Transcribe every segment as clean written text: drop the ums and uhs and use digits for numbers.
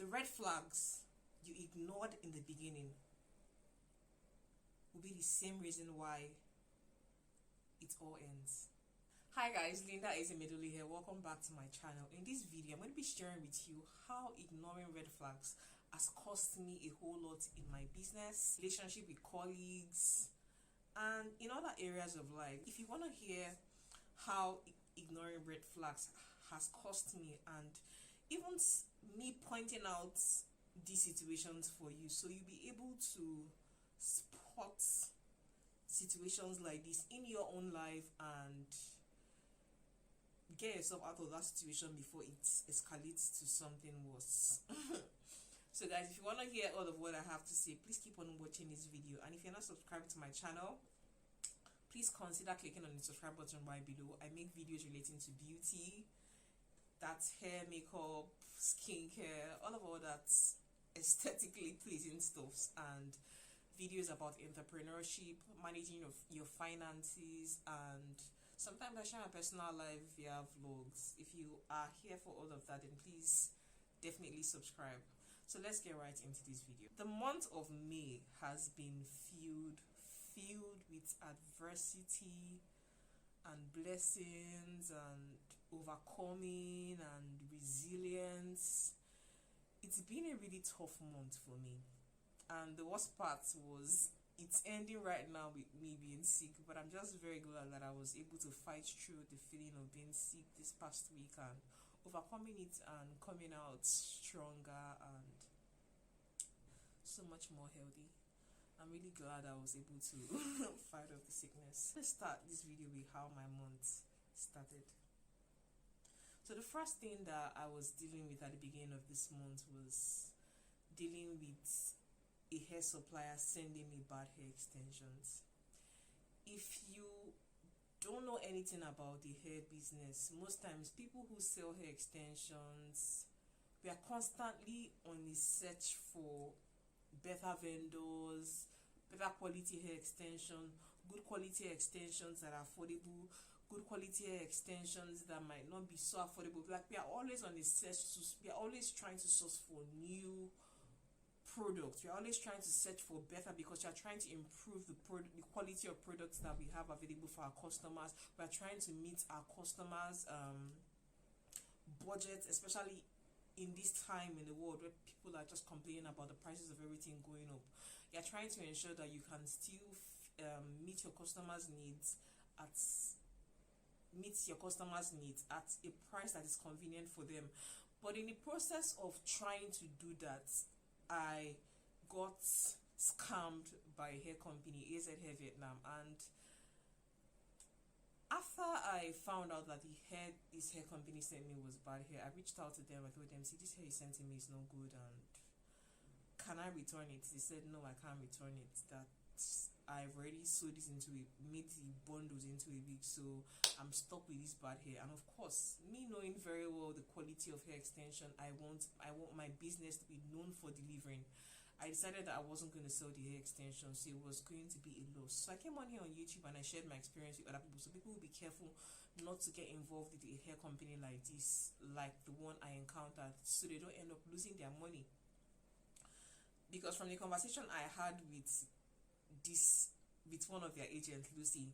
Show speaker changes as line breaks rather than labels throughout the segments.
The red flags you ignored in the beginning will be the same reason why it all ends. Hi guys, Linda Ezemedoli here. Welcome back to my channel. In this video, I'm going to be sharing with you how ignoring red flags has cost me a whole lot in my business, relationship with colleagues, and in other areas of life. If you want to hear how ignoring red flags has cost me, and even me pointing out these situations for you, so you'll be able to spot situations like this in your own life and get yourself out of that situation before it escalates to something worse. So guys, if you want to hear all of what I have to say, please keep on watching this video, and if you're not subscribed to my channel, please consider clicking on the subscribe button right below. I make videos relating to beauty, that's hair, makeup, skincare, all that aesthetically pleasing stuffs, and videos about entrepreneurship, managing your finances, and sometimes I share my personal life via vlogs. If you are here for all of that, then please definitely subscribe. So let's get right into this video. The month of May has been filled with adversity and blessings and overcoming and resilience. It's been a really tough month for me, and the worst part was it's ending right now with me being sick, but I'm just very glad that I was able to fight through the feeling of being sick this past week and overcoming it and coming out stronger and so much more healthy. I'm really glad I was able to fight off the sickness. Let's start this video with how my month started. So the first thing that I was dealing with at the beginning of this month was dealing with a hair supplier sending me bad hair extensions. If you don't know anything about the hair business, most times people who sell hair extensions, we are constantly on the search for better vendors, better quality hair extension, good quality hair extensions that are affordable, good quality hair extensions that might not be so affordable. Like, we are always on the search, we are always trying to source for new products. We're always trying to search for better because we're trying to improve the quality of products that we have available for our customers. We're trying to meet our customers' budgets, especially in this time in the world where people are just complaining about the prices of everything going up. You're trying to ensure that you can still meet your customers' needs at a price that is convenient for them. But in the process of trying to do that, I got scammed by a hair company, AZ Hair Vietnam, and after I found out that this hair company sent me was bad hair, I reached out to them. I told them, see, this hair you sent to me is no good, and can I return it? They said, no, I can't return it. That I've already made the bundles into a wig, so I'm stuck with this bad hair. And of course, me knowing very well the quality of hair extension I want my business to be known for delivering, I decided that I wasn't going to sell the hair extension, so it was going to be a loss. So I came on here on YouTube and I shared my experience with other people, so people will be careful not to get involved with a hair company like this, like the one I encountered, so they don't end up losing their money. Because from the conversation I had with one of their agents, Lucy,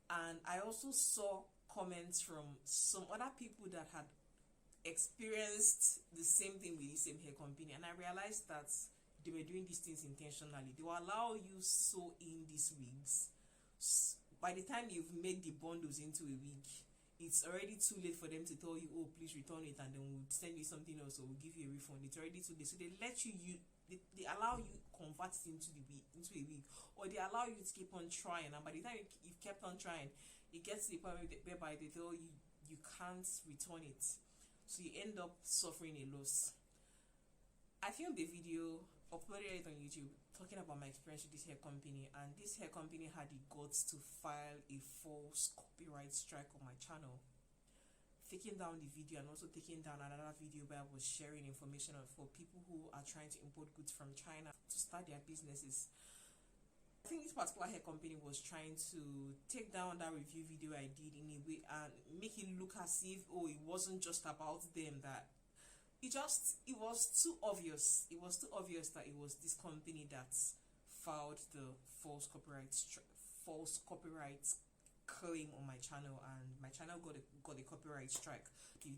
and I also saw comments from some other people that had experienced the same thing with the same hair company, and I realized that they were doing these things intentionally. They will allow you sew in these wigs. By the time you've made the bundles into a wig, it's already too late for them to tell you, oh, please return it, and then we'll send you something else or we'll give you a refund. It's already too late. So they let you they allow you convert it into a wig, or they allow you to keep on trying, and by the time you've kept on trying, it gets to the point whereby they tell you you can't return it, so you end up suffering a loss. I filmed a video, uploaded it on YouTube, talking about my experience with this hair company, and this hair company had the guts to file a false copyright strike on my channel, taking down the video and also taking down another video where I was sharing information for people who are trying to import goods from China to start their businesses. I think this particular hair company was trying to take down that review video I did in a way and make it look as if, oh, it wasn't just about them, that it was too obvious. It was too obvious that it was this company that filed the false copyright claim on my channel, and my channel got a copyright strike.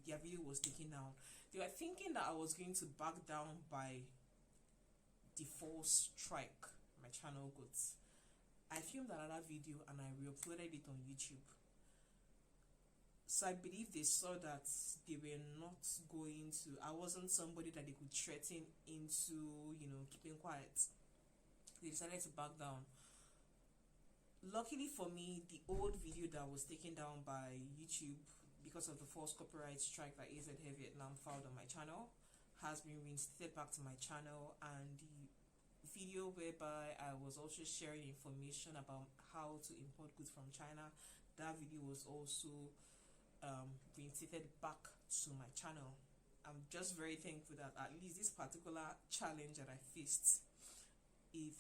Their video was taken down. They were thinking that I was going to back down by the false strike my channel got. I filmed another video and I re-uploaded it on YouTube. So I believe they saw that they were not going to, I wasn't somebody that they could threaten into, keeping quiet. They decided to back down. Luckily for me, the old video that was taken down by YouTube because of the false copyright strike that AZ Hair Vietnam filed on my channel has been reinstated back to my channel, and the video whereby I was also sharing information about how to import goods from China, that video was also reinstated back to my channel. I'm just very thankful that at least this particular challenge that I faced, it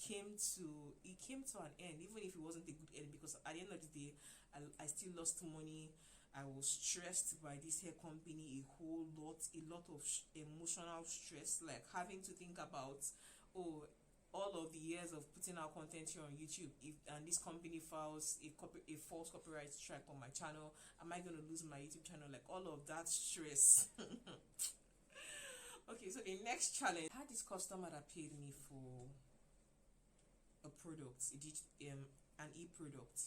came to an end, even if it wasn't a good end, because at the end of the day I still lost money. I was stressed by this hair company a lot of emotional stress, like having to think about all of the years of putting out content here on YouTube, and this company files a false copyright strike on my channel, am I going to lose my YouTube channel? Like all of that stress. Okay, so the next challenge, I had this customer that paid me for a product, an e-product.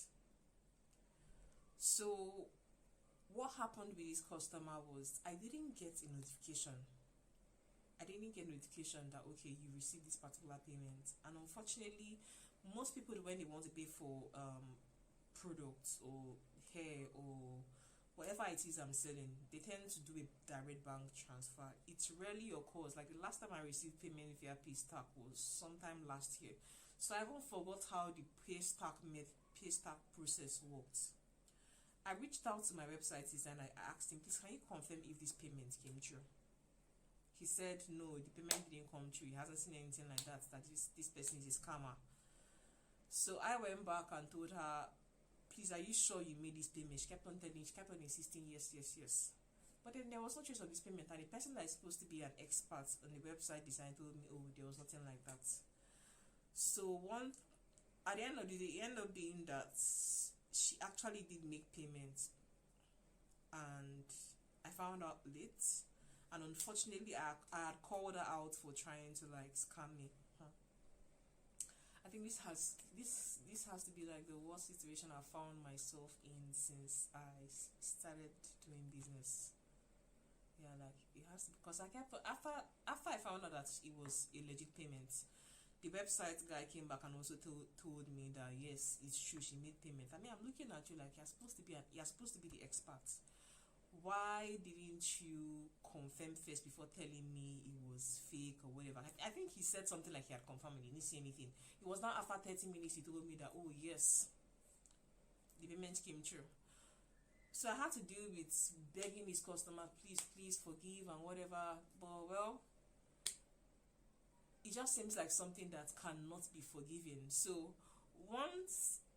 So what happened with this customer was I didn't get a notification. I didn't get notification that okay, you received this particular payment. And unfortunately, most people, when they want to pay for products or hair or whatever it is I'm selling, they tend to do a direct bank transfer. It rarely occurs. Like the last time I received payment via Paystack was sometime last year. So I even forgot how the Paystack process worked. I reached out to my website designer. I asked him, please, can you confirm if this payment came through? He said no, the payment didn't come through. He hasn't seen anything like that, that this person is a scammer. So I went back and told her, please, are you sure you made this payment? She kept on insisting, yes. But then there was no trace of this payment, and the person that is supposed to be an expert on the website design told me, oh, there was nothing like that. So at the end of the day, it ended up being that she actually did make payments, and I found out late. And unfortunately, I had called her out for trying to like scam me. I think this has to be like the worst situation I found myself in since I started doing business. Yeah, like it has to, because I kept after I found out that it was a legit payment, the website guy came back and also told me that yes, it's true, she made payment. I mean, I'm looking at you like you're supposed to be the expert. Why didn't you confirm first before telling me it was fake or whatever? I think he said something like he had confirmed and he didn't say anything. It was not after 30 minutes he told me that, oh yes, the payment came through. So I had to deal with begging his customer, please forgive and whatever. But well, it just seems like something that cannot be forgiven. So one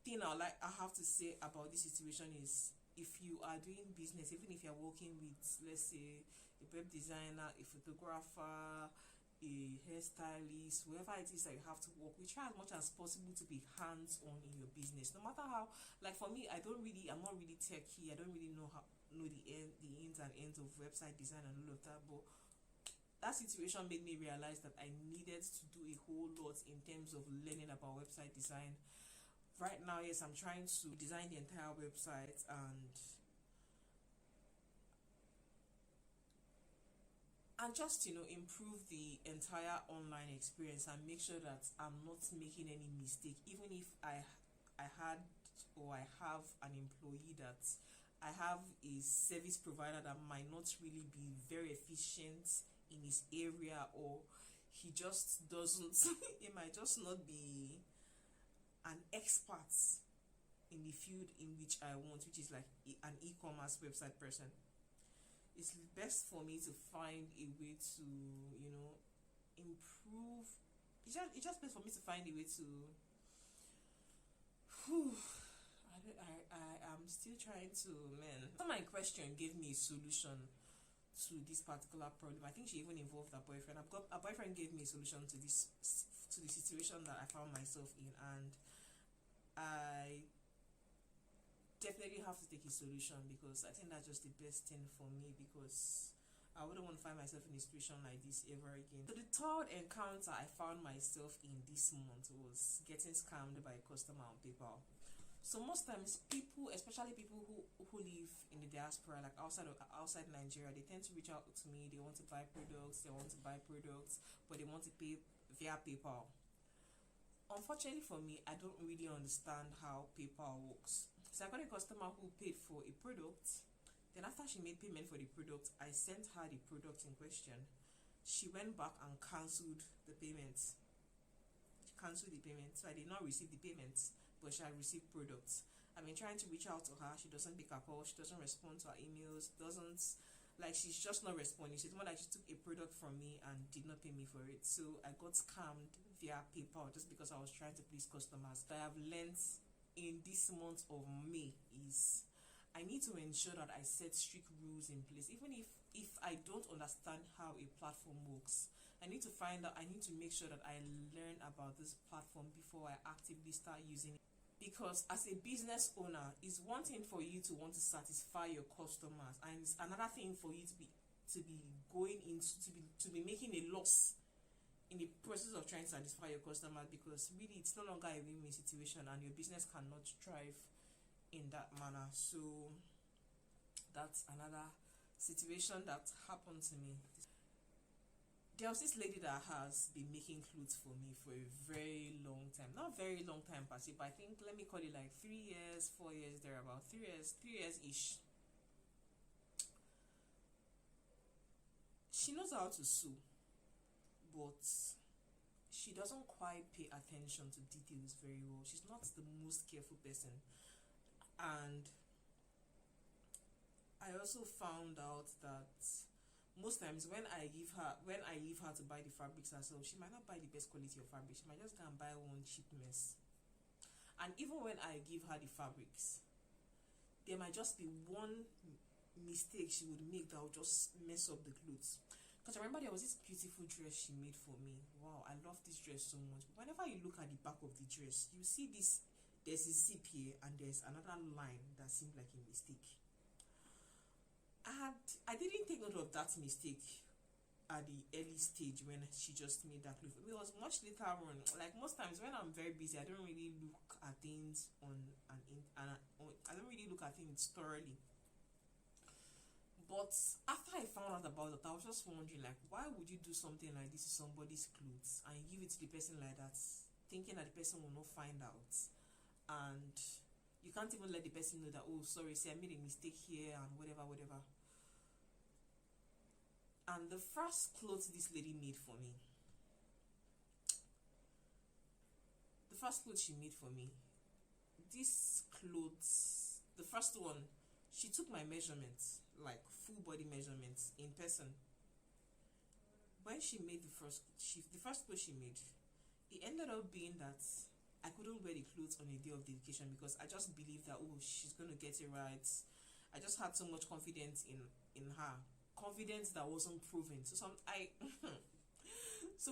thing I have to say about this situation is, if you are doing business, even if you're working with, let's say, a web designer, a photographer, a hairstylist, whoever it is that you have to work with, try as much as possible to be hands-on in your business. No matter how, like for me, I'm not really techy. I don't really know the ins and ends of website design and all of that. But that situation made me realize that I needed to do a whole lot in terms of learning about website design. Right now, yes, I'm trying to design the entire website and just improve the entire online experience and make sure that I'm not making any mistake. Even if I have an employee that I have a service provider that might not really be very efficient in his area, or he just doesn't he might just not be an expert in the field in which I want, which is like an e-commerce website person. It's best for me to find a way to improve. It's just best for me to find a way to I'm still trying to, man. My question gave me a solution to this particular problem. I think she even involved her boyfriend. Her boyfriend gave me a solution to the situation that I found myself in, and I definitely have to take his solution, because I think that's just the best thing for me, because I wouldn't want to find myself in a situation like this ever again. So the third encounter I found myself in this month was getting scammed by a customer on PayPal. So most times people, especially people who live in the diaspora, like outside Nigeria, they tend to reach out to me. They want to buy products, but they want to pay via PayPal. Unfortunately for me, I don't really understand how PayPal works. So I got a customer who paid for a product. Then after she made payment for the product, I sent her the product in question. She went back and cancelled the payment. So I did not receive the payment, but she had received products. I've been trying to reach out to her. She doesn't pick her call. She doesn't respond to her emails. She's just not responding. She's more like she took a product from me and did not pay me for it. So I got scammed via PayPal just because I was trying to please customers. What I have learned in this month of May is I need to ensure that I set strict rules in place. Even if I don't understand how a platform works, I need to make sure that I learn about this platform before I actively start using it. Because as a business owner, it's one thing for you to want to satisfy your customers, and it's another thing for you to be making a loss in the process of trying to satisfy your customers, because really it's no longer a win-win situation and your business cannot thrive in that manner. So that's another situation that happened to me. There was this lady that has been making clothes for me for a very long time. Not very long time per se, but I think, let me call it like 3 years, 4 years, there about 3 years-ish. She knows how to sew, but she doesn't quite pay attention to details very well. She's not the most careful person. And I also found out that most times when I leave her to buy the fabrics herself, she might not buy the best quality of fabric. She might just go and buy one cheap mess. And even when I give her the fabrics, there might just be one mistake she would make that will just mess up the clothes. Because I remember there was this beautiful dress she made for me. Wow, I love this dress so much. But whenever you look at the back of the dress, you see this, there's a zip here and there's another line that seemed like a mistake. And I didn't take note of that mistake at the early stage when she just made that cloth. It was much later on. Like most times when I'm very busy, I don't really look at things I don't really look at things thoroughly. But after I found out about it, I was just wondering, like, why would you do something like this to somebody's clothes and give it to the person like that, thinking that the person will not find out? And you can't even let the person know that, oh, sorry, see, I made a mistake here and whatever. And the first clothes this lady made for me, these clothes, the first one, she took my measurements, like full body measurements in person. When she made the first clothes she made, it ended up being that I couldn't wear the clothes on a day of dedication, because I just believed that, oh, she's going to get it right. I just had so much confidence in her. Confidence that wasn't proven. So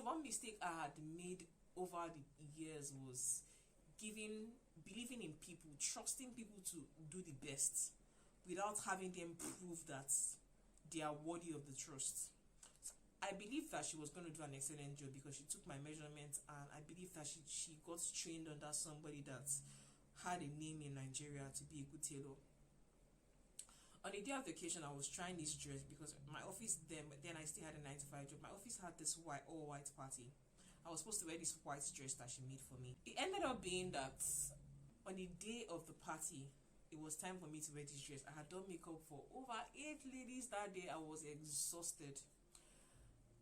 one mistake I had made over the years was believing in people, trusting people to do the best without having them prove that they are worthy of the trust. I believe that she was going to do an excellent job because she took my measurements, and I believe that she got trained under somebody that had a name in Nigeria to be a good tailor. On the day of the occasion, I was trying this dress because my office then I still had a 9 to 5 job. My office had this all white party. I was supposed to wear this white dress that she made for me. It ended up being that on the day of the party, it was time for me to wear this dress. I had done makeup for over 8 ladies that day. I was exhausted.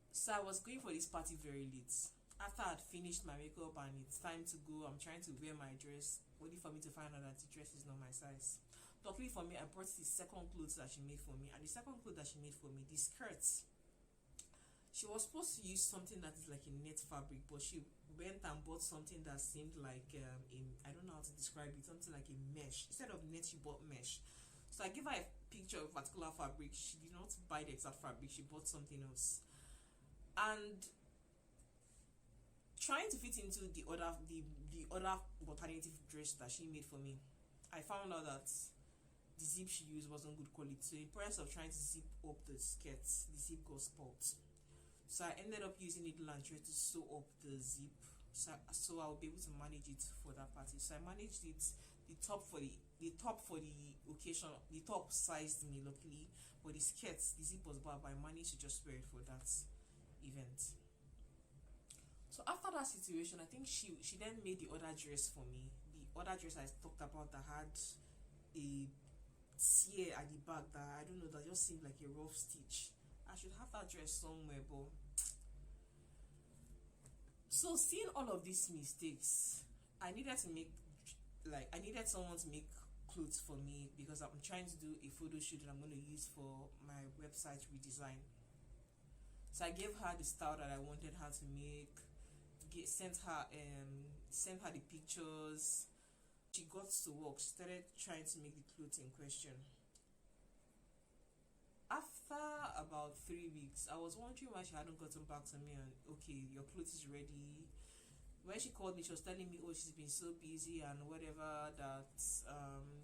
So I was going for this party very late. After I had finished my makeup and it's time to go, I'm trying to wear my dress, only for me to find out that the dress is not my size. Luckily for me, I brought the second clothes that she made for me. And the second clothes that she made for me, the skirts, she was supposed to use something that is like a net fabric, but she went and bought something that seemed like I don't know how to describe it, something like a mesh. Instead of net, she bought mesh. So I gave her a picture of a particular fabric. She did not buy the exact fabric, she bought something else. And trying to fit into the other alternative dress that she made for me, I found out that the zip she used wasn't good quality. So in process of trying to zip up the skirt, the zip got spoiled. So I ended up using needle and thread to sew up the zip, so I'll be able to manage it for that party. So I managed it. The top for the occasion, the top sized me luckily, but the skirt, the zip was bad, but I managed to just wear it for that event. So after that situation, I think she then made the other dress for me. The other dress I talked about that had a tear at the back that I don't know, that just seemed like a rough stitch. I should have that dress somewhere, but so seeing all of these mistakes, I needed someone to make clothes for me, because I'm trying to do a photo shoot that I'm going to use for my website redesign. So I gave her the style that I wanted her to make, sent her the pictures. She got to work. She started trying to make the clothes in question. After about 3 weeks, I was wondering why she hadn't gotten back to me and, okay, your clothes is ready. When she called me, she was telling me, oh, she's been so busy and whatever, that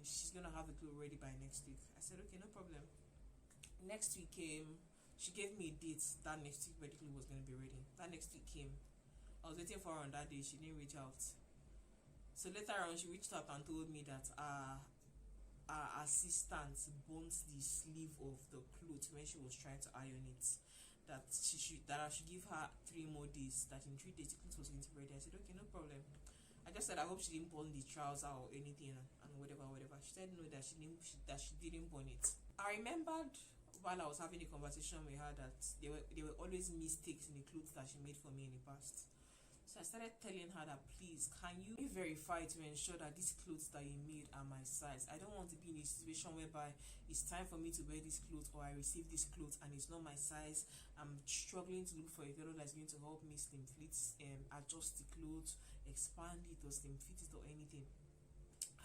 she's gonna have the clothes ready by next week. I said, okay, no problem. Next week came. She gave me a date that next week where the clothes was gonna be ready. That next week came. I was waiting for her on that day. She didn't reach out. So later on, she reached out and told me that our assistant burnt the sleeve of the clothes when she was trying to iron it. That I should give her 3 more days. That in 3 days the clothes was going to be ready. I said, okay, no problem. I just said I hope she didn't burn the trouser or anything and whatever. She said no, that she didn't burn it. I remembered while I was having a conversation with her that there were always mistakes in the clothes that she made for me in the past. So I started telling her that, please, can you verify to ensure that these clothes that you made are my size? I don't want to be in a situation whereby it's time for me to wear this clothes, or I receive this clothes and it's not my size. I'm struggling to look for a tailor that's going to help me slim fit, adjust the clothes, expand it or slim fit it or anything.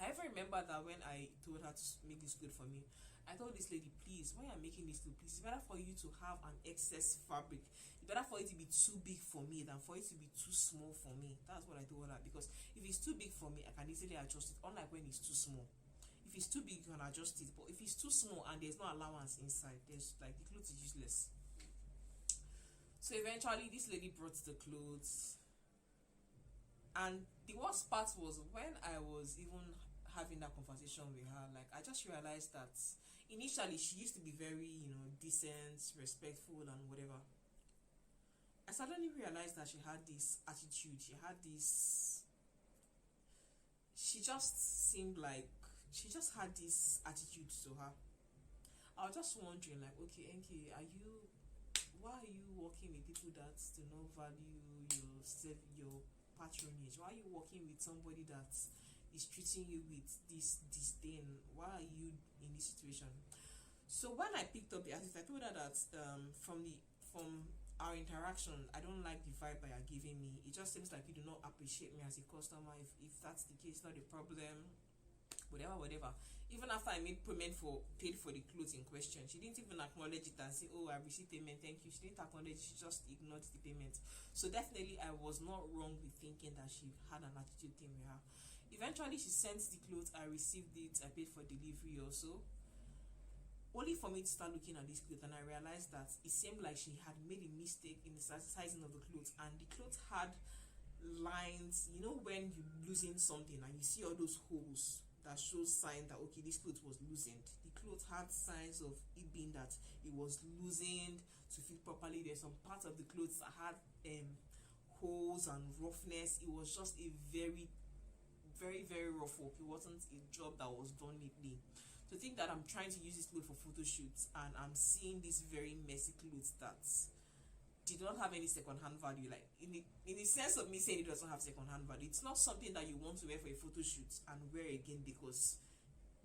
However, remember that when I told her to make this clothes for me, I told this lady, please, when you're making this clothes, please, it's better for you to have an excess fabric. It's better for it to be too big for me than for it to be too small for me. That's what I told her, because if it's too big for me, I can easily adjust it, unlike when it's too small. If it's too big, you can adjust it, but if it's too small and there's no allowance inside, there's like, the clothes is useless. So eventually this lady brought the clothes, and the worst part was when I was even having that conversation with her, like, I just realized that initially she used to be very, decent, respectful and whatever. I suddenly realized that she had this attitude, she just had this attitude to her. I was just wondering, like, okay, Enki, why are you working with people that do not value your patronage? Why are you working with somebody that is treating you with this disdain? Why are you in this situation? So when I picked up the artist, I told her that from our interaction, I don't like the vibe that you're giving me. It just seems like you do not appreciate me as a customer. If that's the case, not a problem. Whatever. Even after I paid for the clothes in question, she didn't even acknowledge it and say, oh, I received payment, thank you. She didn't acknowledge it, she just ignored the payment. So definitely I was not wrong with thinking that she had an attitude thing with her. Eventually she sent the clothes, I received it, I paid for delivery also. Only for me to start looking at this clothes, and I realized that it seemed like she had made a mistake in the sizing of the clothes, and the clothes had lines. When you're losing something and you see all those holes that show sign that, okay, this clothes was loosened. The clothes had signs of it being that it was loosened to fit properly. There's some parts of the clothes that had holes and roughness. It was just a very, very, very rough work. It wasn't a job that was done neatly. To think that I'm trying to use this clothes for photo shoots and I'm seeing these very messy clothes that did not have any second-hand value, like in the sense of me saying it doesn't have second-hand value, it's not something that you want to wear for a photo shoot and wear again because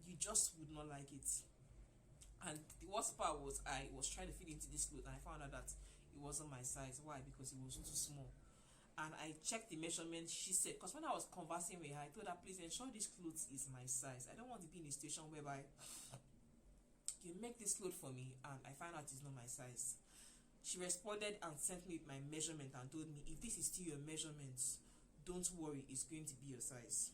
you just would not like it. And the worst part was I was trying to fit into this clothes and I found out that it wasn't my size. Why? Because it was too small. And I checked the measurement. She said, because when I was conversing with her, I told her, please ensure this clothes is my size. I don't want to be in a situation whereby you make this clothes for me, and I find out it's not my size. She responded and sent me my measurement and told me, if this is still your measurements, don't worry, it's going to be your size.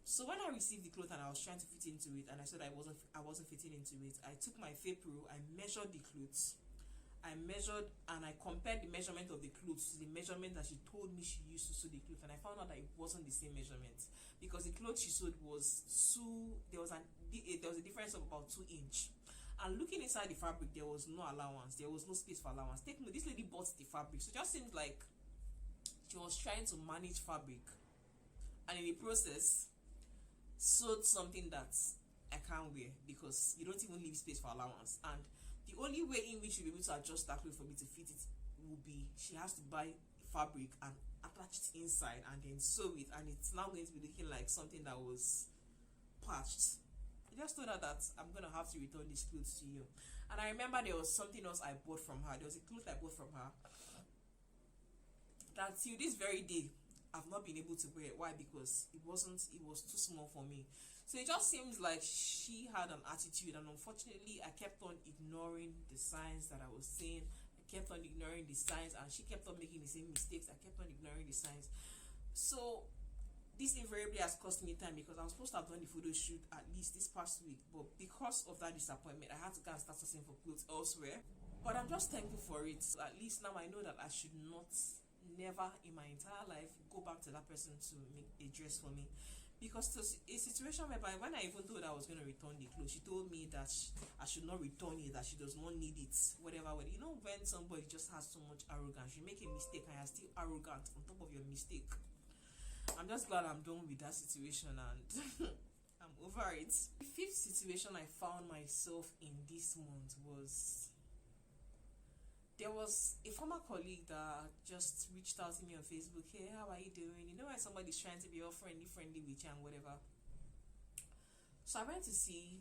So when I received the clothes and I was trying to fit into it, and I said I wasn't fitting into it, I took my fape rule, I measured the clothes. I measured and I compared the measurement of the clothes to the measurement that she told me she used to sew the clothes, and I found out that it wasn't the same measurement, because the clothes she sewed was there was a difference of about 2 inches. And looking inside the fabric, there was no allowance, there was no space for allowance. Take note, this lady bought the fabric, so it just seems like she was trying to manage fabric, and in the process sewed something that I can't wear, because you don't even leave space for allowance. And the only way in which you'll be able to adjust that clothes for me to fit it will be she has to buy fabric and attach it inside and then sew it, and it's now going to be looking like something that was patched. I just told her that I'm gonna have to return these clothes to you. And I remember there was something else I bought from her. There was a cloth I bought from her that till this very day I've not been able to wear it. Why? Because it was too small for me. So it just seems like she had an attitude, and unfortunately I kept on ignoring the signs that I was saying. I kept on ignoring the signs, and she kept on making the same mistakes. I kept on ignoring the signs. So this invariably has cost me time, because I was supposed to have done the photo shoot at least this past week, but because of that disappointment, I had to go and start searching for clothes elsewhere. But I'm just thankful for it. So at least now I know that I should never in my entire life go back to that person to make a dress for me, because it was a situation whereby when I even told her I was going to return the clothes, she told me that I should not return it, that she does not need it, whatever. You know, when somebody just has so much arrogance, you make a mistake and you're still arrogant on top of your mistake. I'm just glad I'm done with that situation, and I'm over it. The 5th situation I found myself in this month was, there was a former colleague that just reached out to me on Facebook. Hey, how are you doing? You know, when somebody's trying to be all friendly with you and whatever. So I went to see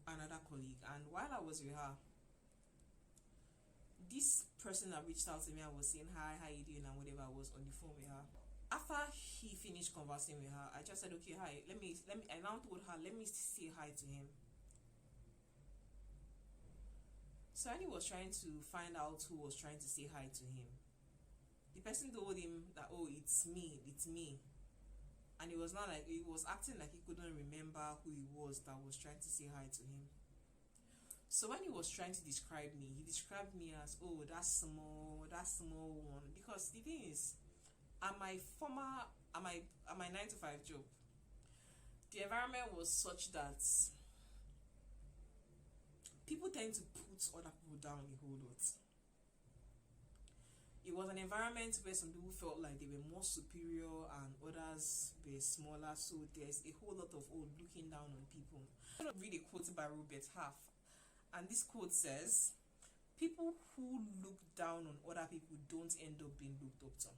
another colleague, and while I was with her, this person that reached out to me, I was saying hi, how you doing and whatever, I was on the phone with her. After he finished conversing with her, I just said, okay, hi, I now told her, let me say hi to him. So when he was trying to find out who was trying to say hi to him, the person told him that, oh, it's me. And he was acting like he couldn't remember who he was that was trying to say hi to him. So when he was trying to describe me, he described me as, oh, that small one. Because the thing is, at my 9-to-5 job, the environment was such that people tend to put other people down a whole lot. It was an environment where some people felt like they were more superior and others were smaller, so there's a whole lot of looking down on people. I'm going to read a quote by Robert Half, and this quote says, people who look down on other people don't end up being looked up to.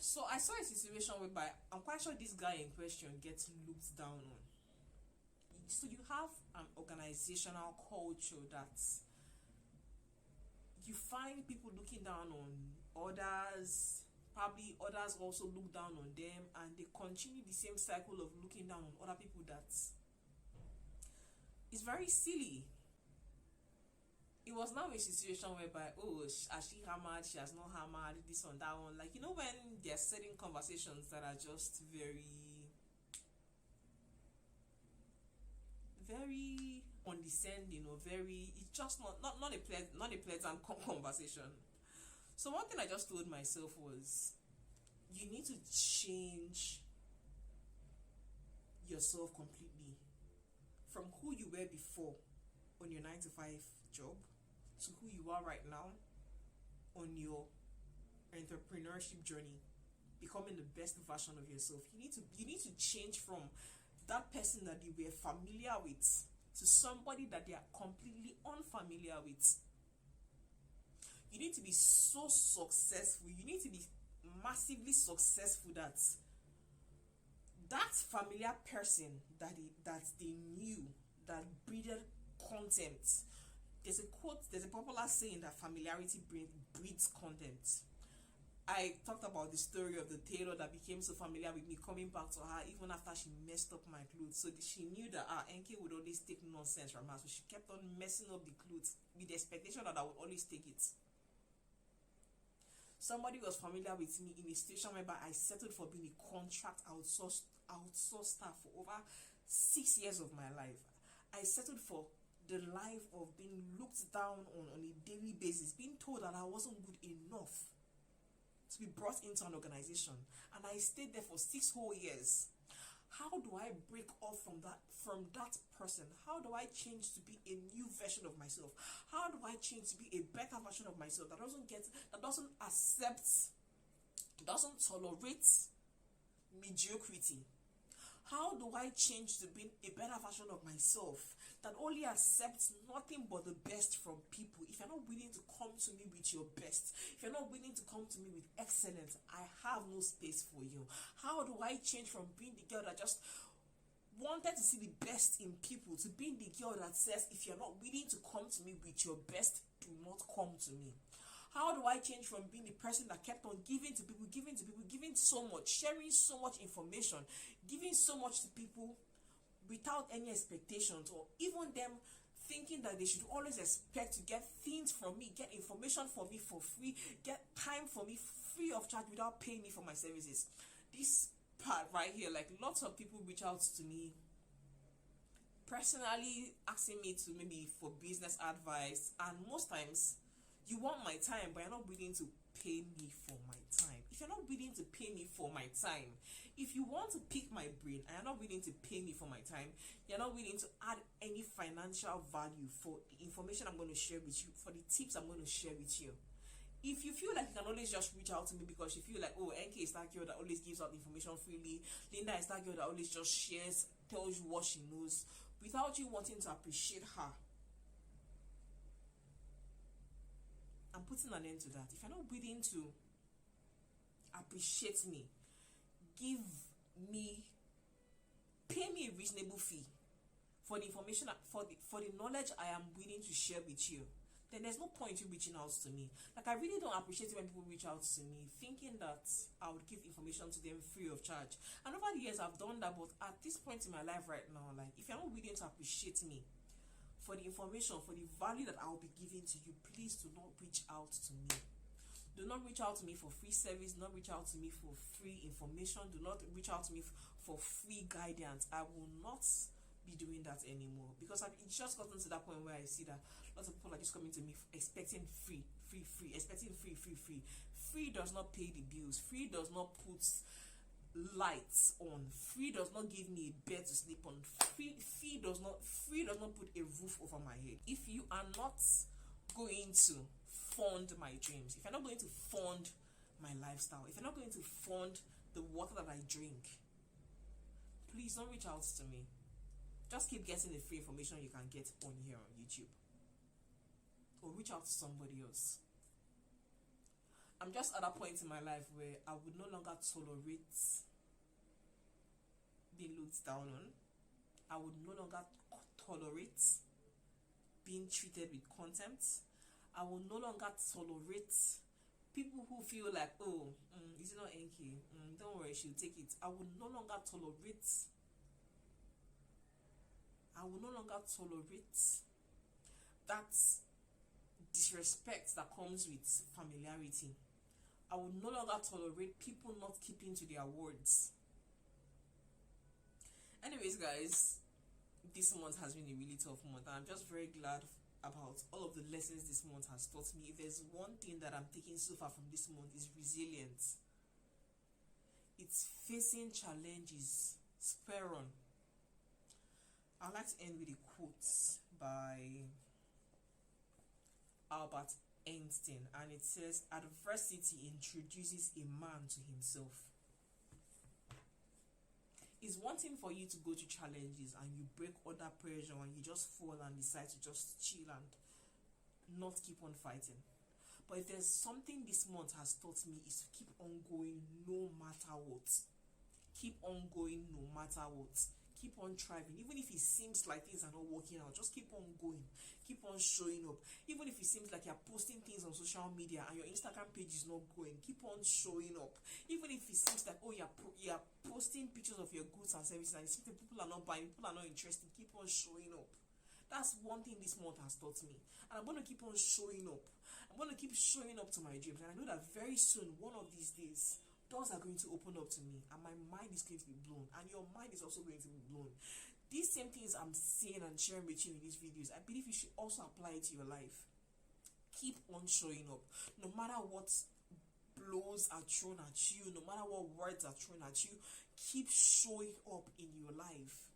So I saw a situation whereby I'm quite sure this guy in question gets looked down on. So you have an organizational culture that you find people looking down on others, probably others also look down on them, and they continue the same cycle of looking down on other people. That is very silly. It was now a situation whereby, oh, has she hammered, she has not hammered, this one, that one. Like, you know, when there are certain conversations that are just very condescending, or it's just not a pleasant conversation. So one thing I just told myself was, you need to change yourself completely from who you were before on your 9-to-5 job to who you are right now on your entrepreneurship journey, becoming the best version of yourself. You need to change from that person that you were familiar with to somebody that they are completely unfamiliar with. You need to be so successful. You need to be massively successful that familiar person that they knew, that breeded contempt. There's a popular saying that familiarity breeds contempt. I talked about the story of the tailor that became so familiar with me coming back to her even after she messed up my clothes. So she knew that NK would always take nonsense from her. So she kept on messing up the clothes with the expectation that I would always take it. Somebody was familiar with me in a situation whereby I settled for being a contract outsourced staff for over 6 years of my life. I settled for the life of being looked down on a daily basis, being told that I wasn't good enough to be brought into an organization, and I stayed there for 6 whole years. How do I break off from that person? How do I change to be a new version of myself? How do I change to be a better version of myself that doesn't accept, doesn't tolerate mediocrity? How do I change to be a better version of myself that only accepts nothing but the best from people? If you're not willing to come to me with your best, if you're not willing to come to me with excellence, I have no space for you. How do I change from being the girl that just wanted to see the best in people to being the girl that says, if you're not willing to come to me with your best, do not come to me? How do I change from being the person that kept on giving so much, sharing so much information, giving so much to people without any expectations, or even them thinking that they should always expect to get things from me, get information from me for free, get time from me free of charge without paying me for my services? This part right here, like, lots of people reach out to me personally asking me to maybe for business advice, and most times you want my time, but you're not willing to pay me for my time. If you're not willing to pay me for my time, if you want to pick my brain and you're not willing to pay me for my time, you're not willing to add any financial value for the information I'm going to share with you, for the tips I'm going to share with you. If you feel like you can always just reach out to me because you feel like, oh, NK is that girl that always gives out information freely, Linda is that girl that always just shares, tells you what she knows, without you wanting to appreciate her, I'm putting an end to that. If you're not willing to appreciate me, pay me a reasonable fee for the information, for the knowledge I am willing to share with you, then there's no point you reaching out to me. Like, I really don't appreciate it when people reach out to me thinking that I would give information to them free of charge. And over the years I've done that, but at this point in my life right now, like, if you're not willing to appreciate me for the information, for the value that I will be giving to you, please do not reach out to me. Do not reach out to me for free service. Do not reach out to me for free information. Do not reach out to me for free guidance. I will not be doing that anymore, because it's just gotten to that point where I see that lots of people are just coming to me expecting free, expecting free. Free does not pay the bills. Free does not put lights on. Free does not give me a bed to sleep on. Free does not put a roof over my head. If you are not going to fund my dreams, if you're not going to fund my lifestyle, if you're not going to fund the water that I drink, please don't reach out to me. Just keep getting the free information you can get on here on YouTube, or reach out to somebody else. I'm just at a point in my life where I would no longer tolerate being looked down on. I would no longer tolerate being treated with contempt. I will no longer tolerate people who feel like, oh, it's not NK, don't worry, she'll take it. I will no longer tolerate that disrespect that comes with familiarity. I will no longer tolerate people not keeping to their words. Anyways, guys, this month has been a really tough month, and I'm just very glad about all of the lessons this month has taught me. If there's one thing that I'm taking so far from this month, is resilience. It's facing challenges spur on. I'd like to end with a quote by Albert Einstein, and it says, adversity introduces a man to himself. It's one thing for you to go to challenges and you break under pressure and you just fall and decide to just chill and not keep on fighting. But if there's something this month has taught me, is to keep on going no matter what. Keep on going no matter what. keep on thriving. Even if it seems like things are not working out, just keep on going, keep on showing up. Even if it seems like you're posting things on social media and your Instagram page is not going, keep on showing up. Even if it seems like, oh, you're posting pictures of your goods and services and it seems like people are not buying, people are not interested, keep on showing up. That's one thing this month has taught me, and I'm going to keep on showing up. I'm going to keep showing up to my dreams, and I know that very soon, one of these days, doors are going to open up to me, and my mind is going to be blown, and your mind is also going to be blown. These same things I'm saying and sharing with you in these videos, I believe you should also apply it to your life. Keep on showing up, no matter what blows are thrown at you, no matter what words are thrown at you. Keep showing up in your life.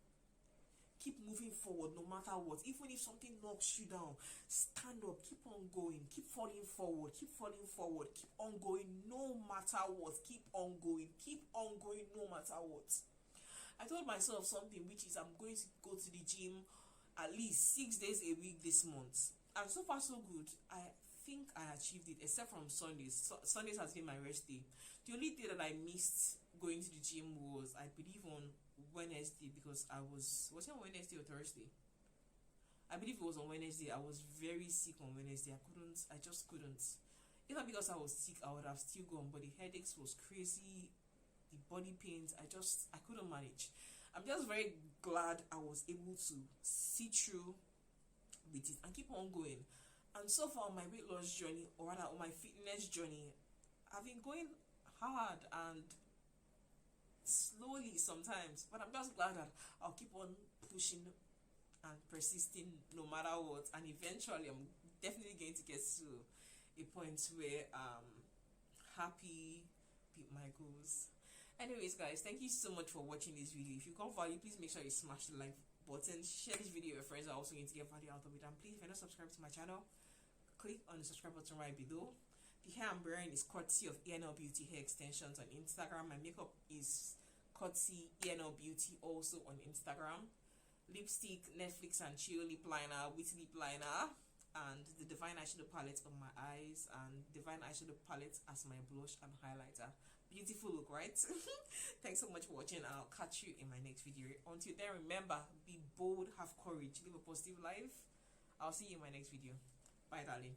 Keep moving forward no matter what. Even if something knocks you down, stand up, keep on going, keep falling forward, keep on going no matter what. Keep on going no matter what. I told myself something, which is I'm going to go to the gym at least 6 days a week this month, and so far so good. I think I achieved it, except from Sundays. Sundays has been my rest day. The only day that I missed going to the gym was, I believe, on Wednesday, because was it on Wednesday or Thursday? I believe it was on Wednesday. I was very sick on Wednesday. I just couldn't. If not because I was sick, I would have still gone, but the headaches was crazy, the body pains, I couldn't manage. I'm just very glad I was able to see through with it and keep on going. And so far on my weight loss journey, or rather on my fitness journey, I've been going hard and slowly sometimes, but I'm just glad that I'll keep on pushing and persisting no matter what, and eventually I'm definitely going to get to a point where I'm happy with my goals. Anyways guys, thank you so much for watching this video. If you got value, please make sure you smash the like button, share this video with your friends that are also going to get value out of it, and please, if you're not subscribed to my channel, click on the subscribe button right below. The hair I'm wearing is courtesy of ENL Beauty Hair Extensions on Instagram. My makeup is courtesy ENL Beauty also on Instagram. Lipstick, Netflix and Chill lip liner, witty lip liner, and the Divine Eyeshadow palette on my eyes, and Divine Eyeshadow palette as my blush and highlighter. Beautiful look, right? Thanks so much for watching. I'll catch you in my next video. Until then, remember, be bold, have courage, live a positive life. I'll see you in my next video. Bye, darling.